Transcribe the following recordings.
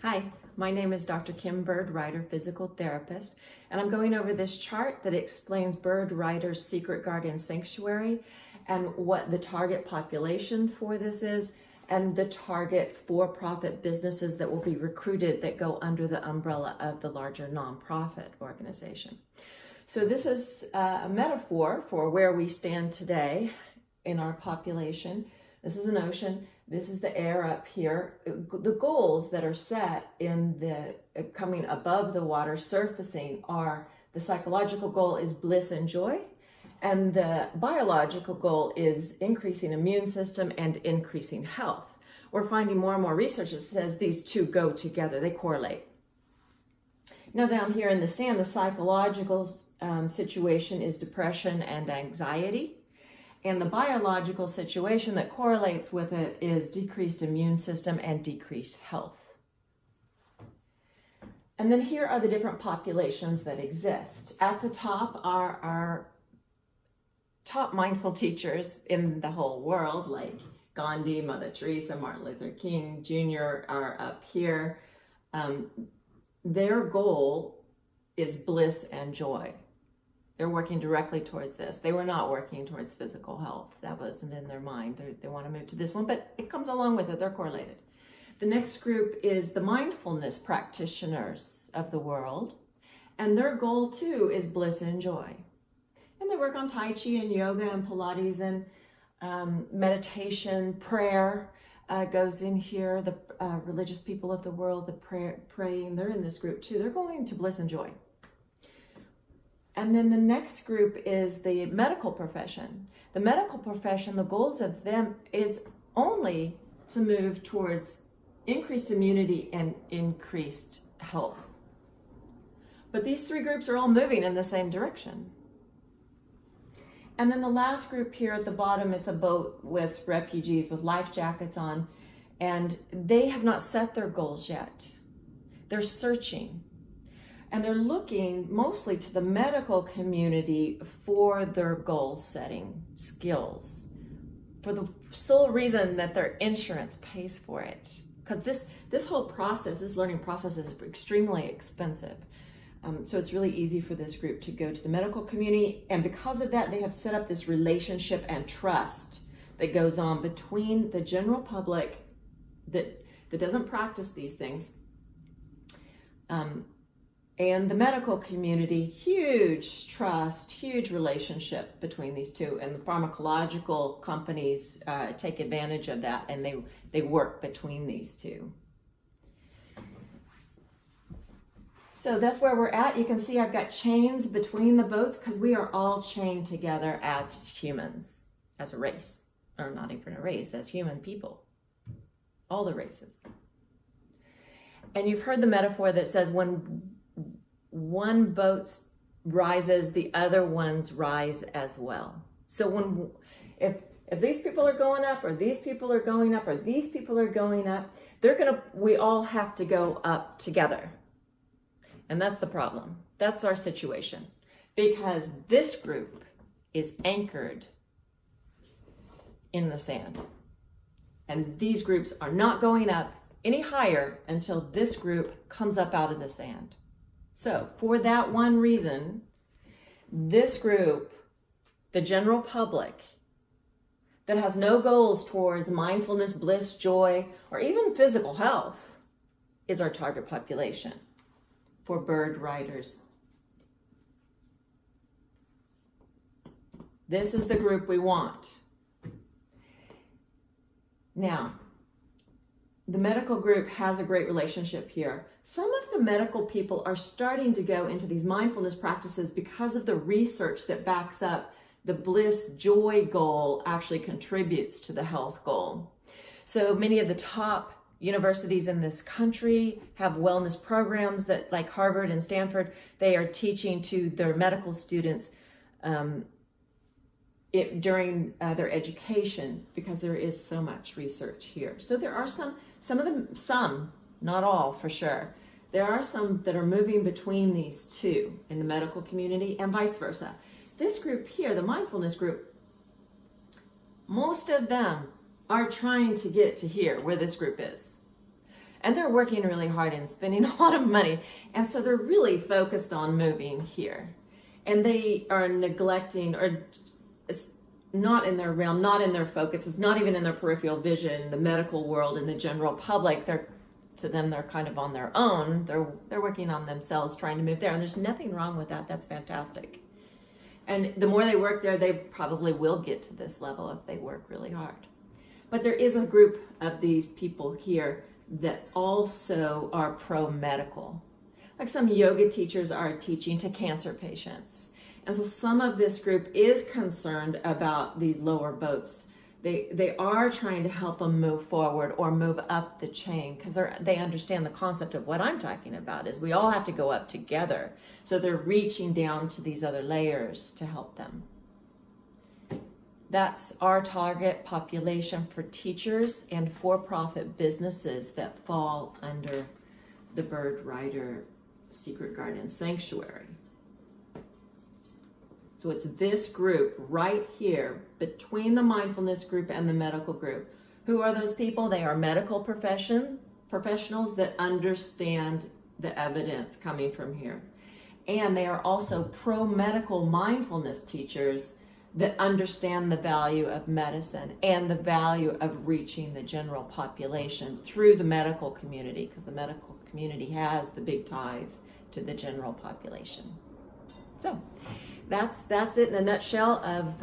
Hi, my name is Dr. Kim Byrd-Rider, physical therapist, and I'm going over this chart that explains Byrd-Rider's Secret Guardian Sanctuary and what the target population for this is and the target for-profit businesses that will be recruited that go under the umbrella of the larger nonprofit organization. So this is a metaphor for where we stand today in our population. This is an ocean. This is the air up here. The goals that are set in the coming above the water surfacing are the psychological goal is bliss and joy, and the biological goal is increasing immune system and increasing health. We're finding more and more research that says these two go together, they correlate. Now down here in the sand, the psychological situation is depression and anxiety. And the biological situation that correlates with it is decreased immune system and decreased health. And then here are the different populations that exist. At the top are our top mindful teachers in the whole world, like Gandhi, Mother Teresa, Martin Luther King Jr. are up here. Their goal is bliss and joy. They're working directly towards this. They were not working towards physical health. That wasn't in their mind. They want to move to this one, but it comes along with it. They're correlated. The next group is the mindfulness practitioners of the world, and their goal too is bliss and joy. And they work on Tai Chi and yoga and Pilates and meditation, prayer goes in here. The religious people of the world, the praying, they're in this group too. They're going to bliss and joy. And then the next group is the medical profession. The medical profession, the goals of them is only to move towards increased immunity and increased health. But these three groups are all moving in the same direction. And then the last group here at the bottom, it's a boat with refugees with life jackets on, and they have not set their goals yet. They're searching. And they're looking mostly to the medical community for their goal-setting skills, for the sole reason that their insurance pays for it. Because this whole process, this learning process is extremely expensive. So it's really easy for this group to go to the medical community. And because of that, they have set up this relationship and trust that goes on between the general public that doesn't practice these things, and the medical community. Huge trust, huge relationship between these two, and the pharmacological companies take advantage of that, and they work between these two. So that's where we're at. You can see I've got chains between the boats because we are all chained together as humans, as a race, or not even a race, as human people, all the races. And you've heard the metaphor that says when one boat rises, the other ones rise as well. So if these people are going up, or these people are going up, or these people are going up, we all have to go up together. And that's the problem. That's our situation. Because this group is anchored in the sand. And these groups are not going up any higher until this group comes up out of the sand. So for that one reason, this group, the general public, that has no goals towards mindfulness, bliss, joy, or even physical health, is our target population for Byrd-Riders. This is the group we want. Now, the medical group has a great relationship here. Some of the medical people are starting to go into these mindfulness practices because of the research that backs up the bliss joy goal actually contributes to the health goal. So many of the top universities in this country have wellness programs that, like Harvard and Stanford, they are teaching to their medical students during their education, because there is so much research here. So there are some of them, not all for sure. There are some that are moving between these two in the medical community and vice versa. This group here, the mindfulness group, most of them are trying to get to here where this group is. And they're working really hard and spending a lot of money. And so they're really focused on moving here. And they are neglecting, or it's not in their realm, not in their focus, it's not even in their peripheral vision, the medical world and the general public. To them, they're kind of on their own. They're working on themselves, trying to move there. And there's nothing wrong with that. That's fantastic. And the more they work there, they probably will get to this level if they work really hard. But there is a group of these people here that also are pro-medical. Like some yoga teachers are teaching to cancer patients. And so some of this group is concerned about these lower boats. They are trying to help them move forward or move up the chain, because they understand the concept of what I'm talking about is we all have to go up together. So they're reaching down to these other layers to help them. That's our target population for teachers and for-profit businesses that fall under the Byrd-Rider Secret Garden Sanctuary. So it's this group right here between the mindfulness group and the medical group. Who are those people? They are medical professionals that understand the evidence coming from here. And they are also pro-medical mindfulness teachers that understand the value of medicine and the value of reaching the general population through the medical community, because the medical community has the big ties to the general population. So that's it in a nutshell of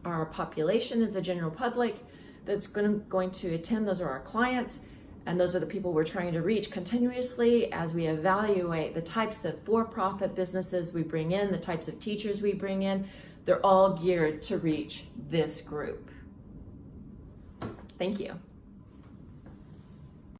our population is the general public that's going to attend. Those are our clients, and those are the people we're trying to reach continuously as we evaluate the types of for-profit businesses we bring in, the types of teachers we bring in. They're all geared to reach this group. Thank you.